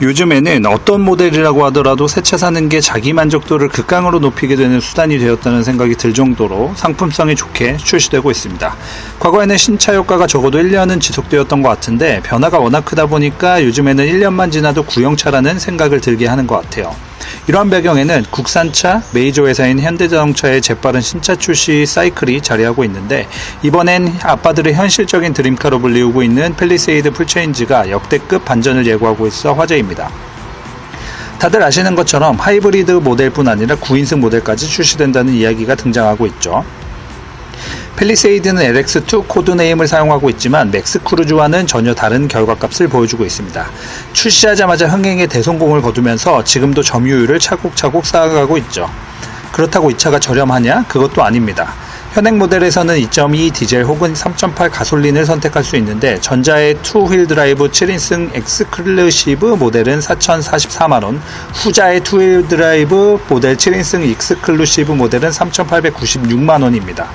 요즘에는 어떤 모델이라고 하더라도 새 차 사는 게 자기 만족도를 극강으로 높이게 되는 수단이 되었다는 생각이 들 정도로 상품성이 좋게 출시되고 있습니다. 과거에는 신차 효과가 적어도 1년은 지속되었던 것 같은데 변화가 워낙 크다 보니까 요즘에는 1년만 지나도 구형차라는 생각을 들게 하는 것 같아요. 이러한 배경에는 국산차 메이저 회사인 현대자동차의 재빠른 신차 출시 사이클이 자리하고 있는데, 이번엔 아빠들의 현실적인 드림카로 불리우고 있는 팰리세이드 풀체인지가 역대급 반전을 예고하고 있어 화제입니다. 다들 아시는 것처럼 하이브리드 모델뿐 아니라 9인승 모델까지 출시된다는 이야기가 등장하고 있죠. 팰리세이드는 LX2 코드네임을 사용하고 있지만 맥스크루즈와는 전혀 다른 결과값을 보여주고 있습니다. 출시하자마자 흥행의 대성공을 거두면서 지금도 점유율을 차곡차곡 쌓아가고 있죠. 그렇다고 이 차가 저렴하냐? 그것도 아닙니다. 현행 모델에서는 2.2 디젤 혹은 3.8 가솔린을 선택할 수 있는데, 전자의 2휠 드라이브 7인승 엑스클루시브 모델은 4,044만원, 후자의 2휠 드라이브 모델 7인승 익스클루시브 모델은 3,896만원입니다.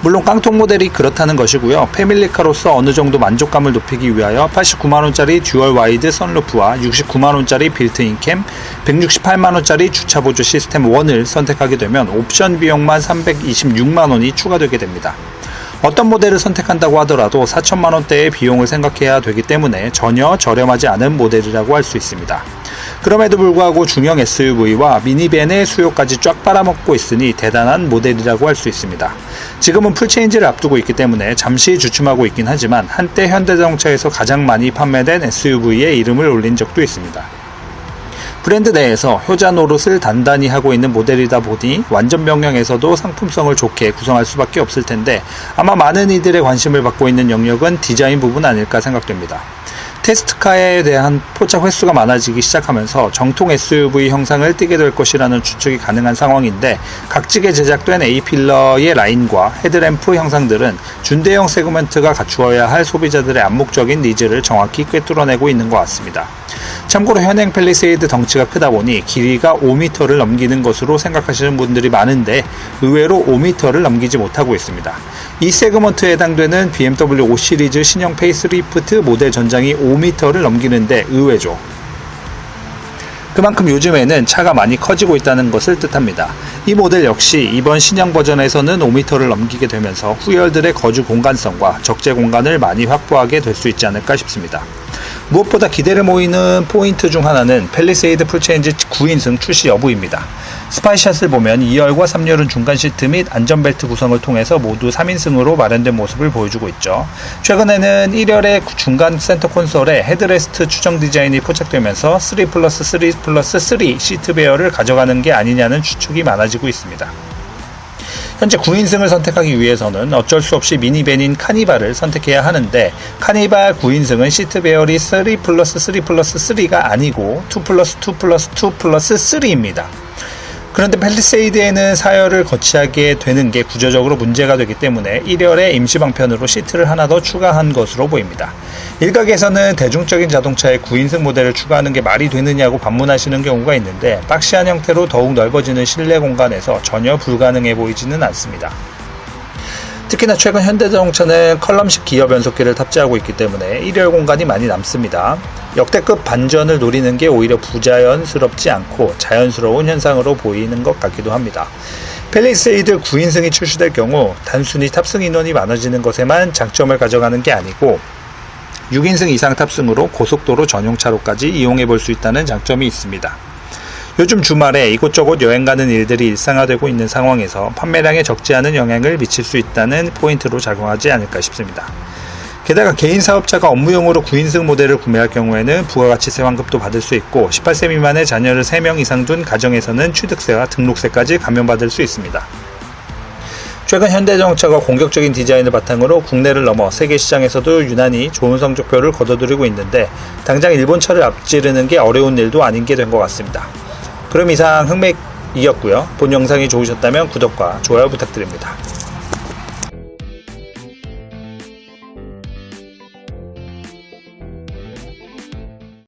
물론 깡통 모델이 그렇다는 것이고요. 패밀리카로서 어느 정도 만족감을 높이기 위하여 89만원짜리 듀얼 와이드 선루프와 69만원짜리 빌트인 캠, 168만원짜리 주차보조 시스템 1을 선택하게 되면 옵션 비용만 326만원이 추가되게 됩니다. 어떤 모델을 선택한다고 하더라도 4천만원대의 비용을 생각해야 되기 때문에 전혀 저렴하지 않은 모델이라고 할 수 있습니다. 그럼에도 불구하고 중형 SUV와 미니밴의 수요까지 쫙 빨아먹고 있으니 대단한 모델이라고 할 수 있습니다. 지금은 풀체인지를 앞두고 있기 때문에 잠시 주춤하고 있긴 하지만 한때 현대자동차에서 가장 많이 판매된 SUV에 이름을 올린 적도 있습니다. 브랜드 내에서 효자 노릇을 단단히 하고 있는 모델이다 보니 완전 명령에서도 상품성을 좋게 구성할 수밖에 없을 텐데, 아마 많은 이들의 관심을 받고 있는 영역은 디자인 부분 아닐까 생각됩니다. 테스트카에 대한 포착 횟수가 많아지기 시작하면서 정통 SUV 형상을 띠게 될 것이라는 추측이 가능한 상황인데, 각지게 제작된 A필러의 라인과 헤드램프 형상들은 준대형 세그먼트가 갖추어야 할 소비자들의 암묵적인 니즈를 정확히 꿰뚫어내고 있는 것 같습니다. 참고로 현행 팰리세이드 덩치가 크다 보니 길이가 5m를 넘기는 것으로 생각하시는 분들이 많은데, 의외로 5m를 넘기지 못하고 있습니다. 이 세그먼트에 해당되는 BMW 5 시리즈 신형 페이스리프트 모델 전장이 5m를 넘기는데 의외죠. 그만큼 요즘에는 차가 많이 커지고 있다는 것을 뜻합니다. 이 모델 역시 이번 신형 버전에서는 5m를 넘기게 되면서 후열들의 거주 공간성과 적재 공간을 많이 확보하게 될 수 있지 않을까 싶습니다. 무엇보다 기대를 모이는 포인트 중 하나는 팰리세이드 풀체인지 9인승 출시 여부입니다. 스파이샷을 보면 2열과 3열은 중간 시트 및 안전벨트 구성을 통해서 모두 3인승으로 마련된 모습을 보여주고 있죠. 최근에는 1열의 중간 센터 콘솔에 헤드레스트 추정 디자인이 포착되면서 3+3+3 시트 배열을 가져가는 게 아니냐는 추측이 많아지고 있습니다. 현재 9인승을 선택하기 위해서는 어쩔 수 없이 미니밴인 카니발을 선택해야 하는데, 카니발 9인승은 시트 배열이 3+3+3가 아니고 2+2+2+3입니다. 그런데 팰리세이드에는 4열을 거치하게 되는 게 구조적으로 문제가 되기 때문에 1열에 임시 방편으로 시트를 하나 더 추가한 것으로 보입니다. 일각에서는 대중적인 자동차에 9인승 모델을 추가하는 게 말이 되느냐고 반문하시는 경우가 있는데, 박시한 형태로 더욱 넓어지는 실내 공간에서 전혀 불가능해 보이지는 않습니다. 특히나 최근 현대자동차는 컬럼식 기어 변속기를 탑재하고 있기 때문에 1열 공간이 많이 남습니다. 역대급 반전을 노리는 게 오히려 부자연스럽지 않고 자연스러운 현상으로 보이는 것 같기도 합니다. 팰리세이드 9인승이 출시될 경우 단순히 탑승 인원이 많아지는 것에만 장점을 가져가는 게 아니고 6인승 이상 탑승으로 고속도로 전용차로까지 이용해 볼 수 있다는 장점이 있습니다. 요즘 주말에 이곳저곳 여행 가는 일들이 일상화되고 있는 상황에서 판매량에 적지 않은 영향을 미칠 수 있다는 포인트로 작용하지 않을까 싶습니다. 게다가 개인 사업자가 업무용으로 9인승 모델을 구매할 경우에는 부가가치세 환급도 받을 수 있고, 18세 미만의 자녀를 3명 이상 둔 가정에서는 취득세와 등록세까지 감면받을 수 있습니다. 최근 현대자동차가 공격적인 디자인을 바탕으로 국내를 넘어 세계 시장에서도 유난히 좋은 성적표를 거둬들이고 있는데, 당장 일본 차를 앞지르는 게 어려운 일도 아닌 게 된 것 같습니다. 그럼 이상 흑맥이었고요. 본 영상이 좋으셨다면 구독과 좋아요 부탁드립니다.